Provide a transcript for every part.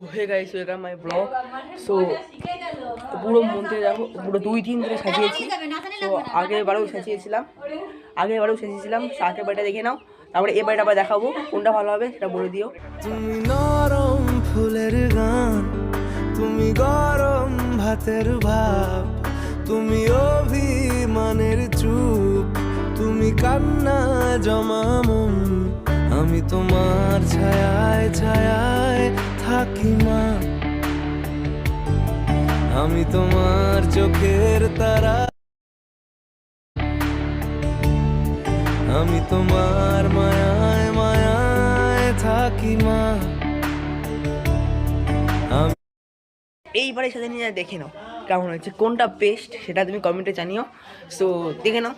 Hey guys welcome my blog. So পুরো মন্দিরে দেখো পুরো 2-3 ধরে সাজিয়েছি। তো আগের বারেও সাজিয়েছিলাম আগের বারটা দেখে নাও, তারপরে এই বারটা আবার দেখাবো, কোনটা ভালো হবে সেটা বলে দিও। তুমি নরম ফুলের গান, তুমি গরম ভাতের ভাব, তুমি অভিমানের চুপ, তুমি কান্না জমা মন, আমি তোমার ছায়ায় ছায়ায় থাকি মা, আমি তোমার চোখের তারা, আমি তোমার মায়ায় মায়ায় থাকি মা। এইবারে সাথে নিয়ে দেখে নাও কেমন হয়েছে, কোনটা বেস্ট সেটা তুমি কমেন্টে জানিও। সো দেখে নাও।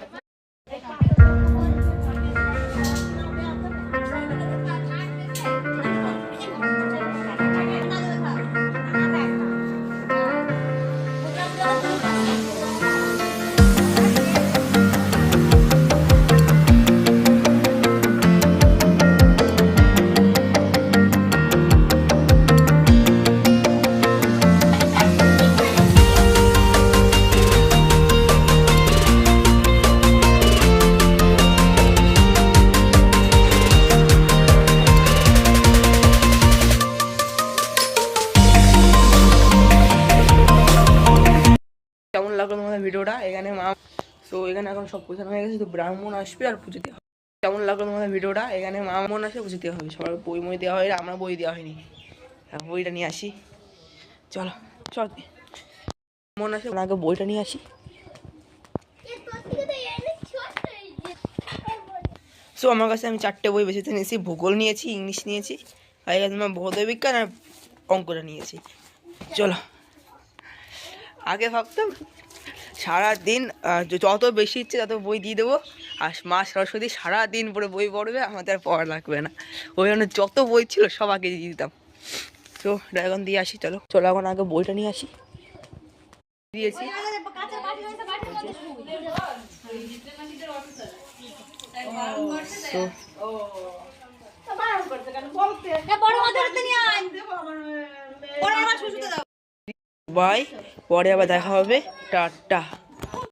কেমন লাগলো তোমাদের ভিডিওটা? এখানে মা এখানে এখন সব গোছানো হয়ে গেছে, তো ব্রাহ্মণ আসবে আর পুজো দেওয়া হবে। কেমন লাগলো তোমাদের ভিডিওটা? এখানে ব্রাহ্মণ আসে, পুজো দেওয়া হবে, সবার বই দেওয়া হয়, আমরা বই দেওয়া হয়নি, বইটা নিয়ে আসি। চলো চল, ব্রাহ্মণ আসে আগে বইটা নিয়ে আসি। সো আমার কাছে আমি 4টে বই বেছে নিয়েছি, ভূগোল নিয়েছি, ইংলিশ নিয়েছি, আর এখানে তোমার ভৌত বিজ্ঞান আর অঙ্কটা নিয়েছি। চলো, আগে ভাবতাম সারাদিন যত বেশি ইচ্ছে তত বই দিয়ে দেবো, আর মা সরস্বতী সারাদিন পরে বই পড়বে, আমাদের আর পড়া লাগবে না। ওই জন্য যত বই ছিল সব আগে দিয়ে দিতাম। তো ড্রাগন দিয়ে আসি, চলো চলো এখন আগে বইটা নিয়ে আসি। দিয়েছি বাই, পরে আবার দেখা হবে, টাটা।